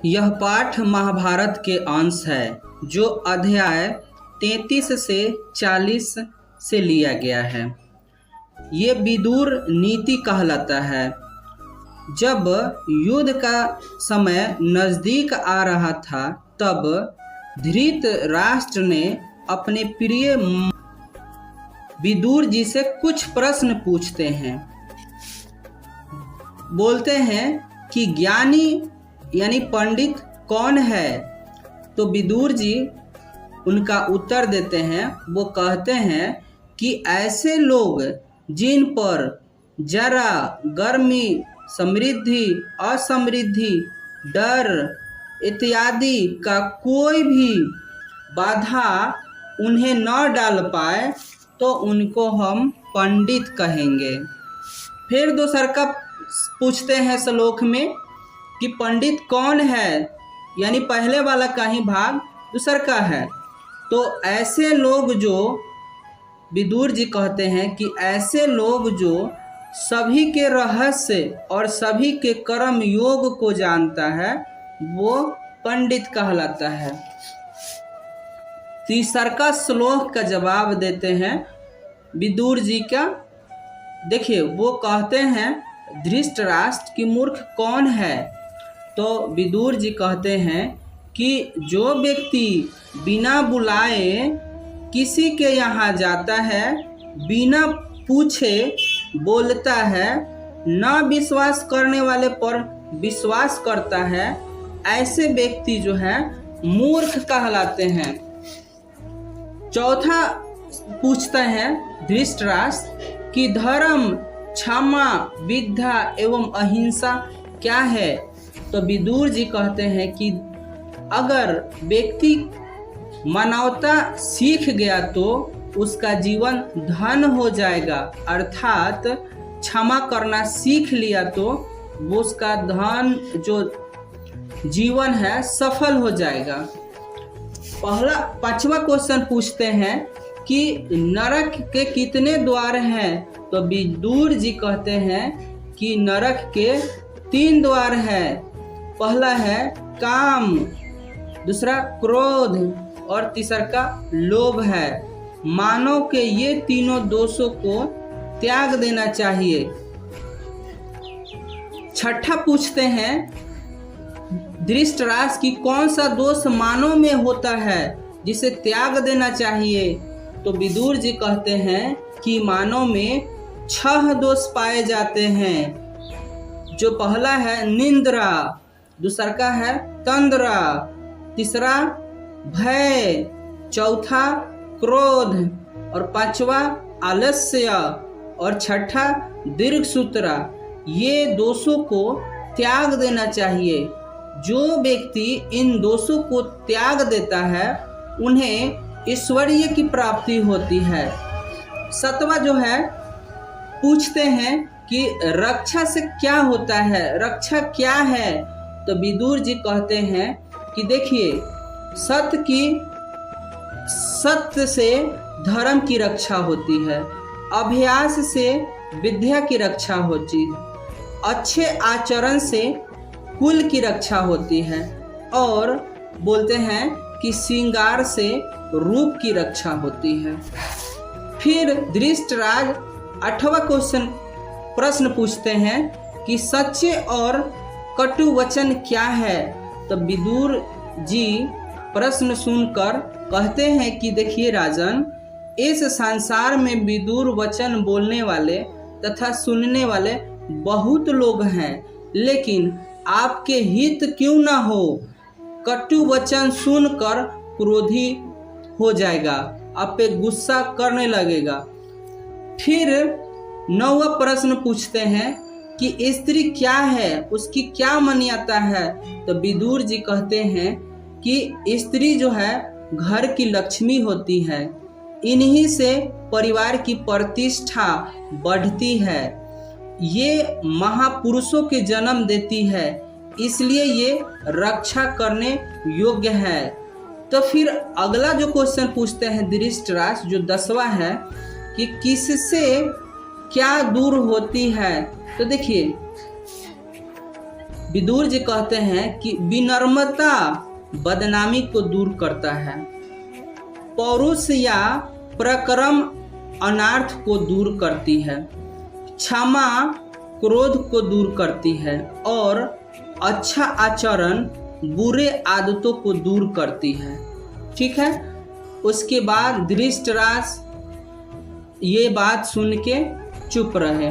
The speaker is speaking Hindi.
यह पाठ महाभारत के अंश है जो अध्याय 33 से 40 से लिया गया है। ये विदुर नीति कहलाता है। जब युद्ध का समय नज़दीक आ रहा था तब धृतराष्ट्र ने अपने प्रिय विदुर जी से कुछ प्रश्न पूछते हैं। बोलते हैं कि ज्ञानी यानी पंडित कौन है? तो विदुर जी उनका उत्तर देते हैं। वो कहते हैं कि ऐसे लोग जिन पर जरा, गर्मी, समृद्धि, असमृद्धि, डर इत्यादि का कोई भी बाधा उन्हें न डाल पाए तो उनको हम पंडित कहेंगे। फिर दूसर का पूछते हैं श्लोक में कि पंडित कौन है, यानी पहले वाला का ही भाग दूसर का है। तो ऐसे लोग जो विदुर जी कहते हैं कि ऐसे लोग जो सभी के रहस्य और सभी के कर्म योग को जानता है वो पंडित कहलाता है। तीसर का श्लोक का जवाब देते हैं विदुर जी का। देखिए वो कहते हैं धृतराष्ट्र की मूर्ख कौन है? तो विदुर जी कहते हैं कि जो व्यक्ति बिना बुलाए किसी के यहाँ जाता है, बिना पूछे बोलता है, न विश्वास करने वाले पर विश्वास करता है, ऐसे व्यक्ति जो है मूर्ख कहलाते हैं। चौथा पूछता है धृतराष्ट्र कि धर्म, क्षमा, विद्या एवं अहिंसा क्या है? तो विदुर जी कहते हैं कि अगर व्यक्ति मानवता सीख गया तो उसका जीवन धन हो जाएगा, अर्थात क्षमा करना सीख लिया तो वो उसका धन जो जीवन है सफल हो जाएगा। पांचवा क्वेश्चन पूछते हैं कि नरक के कितने द्वार हैं? तो विदुर जी कहते हैं कि नरक के 3 द्वार हैं। पहला है काम, दूसरा क्रोध और तीसरा का लोभ है। मानव के ये तीनों दोषों को त्याग देना चाहिए। छठा पूछते हैं धृतराष्ट्र की कौन सा दोष मानव में होता है जिसे त्याग देना चाहिए? तो विदुर जी कहते हैं कि मानव में 6 दोष पाए जाते हैं। जो पहला है निंद्रा, दूसरा का है तंद्रा, तीसरा भय, चौथा क्रोध और पांचवा आलस्य और छठा दीर्घसूत्रा। ये दोषों को त्याग देना चाहिए। जो व्यक्ति इन दोषों को त्याग देता है उन्हें ईश्वरीय की प्राप्ति होती है। 7वां जो है पूछते हैं कि रक्षा से क्या होता है, रक्षा क्या है? तो विदुर जी कहते हैं कि देखिए सत्य से धर्म की रक्षा होती है, अभ्यास से विद्या की रक्षा होती है, अच्छे आचरण से कुल की रक्षा होती है और बोलते हैं कि श्रृंगार से रूप की रक्षा होती है। फिर धृतराष्ट्र 8वां प्रश्न पूछते हैं कि सच्चे और कटु वचन क्या है? तो विदुर जी प्रश्न सुनकर कहते हैं कि देखिए राजन, इस संसार में विदुर वचन बोलने वाले तथा सुनने वाले बहुत लोग हैं, लेकिन आपके हित क्यों ना हो, कटु वचन सुनकर क्रोधी हो जाएगा, आप पे गुस्सा करने लगेगा। फिर 9वां प्रश्न पूछते हैं कि स्त्री क्या है, उसकी क्या मान्यता है? तो विदुर जी कहते हैं कि स्त्री जो है घर की लक्ष्मी होती है, इन्हीं से परिवार की प्रतिष्ठा बढ़ती है, ये महापुरुषों के जन्म देती है, इसलिए ये रक्षा करने योग्य है। तो फिर अगला जो क्वेश्चन पूछते हैं धृतराष्ट्र जो 10वां है कि किससे क्या दूर होती है? तो देखिए विदुर जी कहते हैं कि विनम्रता बदनामी को दूर करता है, पौरुष या प्रक्रम अनार्थ को दूर करती है, क्षमा क्रोध को दूर करती है और अच्छा आचरण बुरे आदतों को दूर करती है। ठीक है। उसके बाद धृतराष्ट्र ये बात सुन के चुप रहे।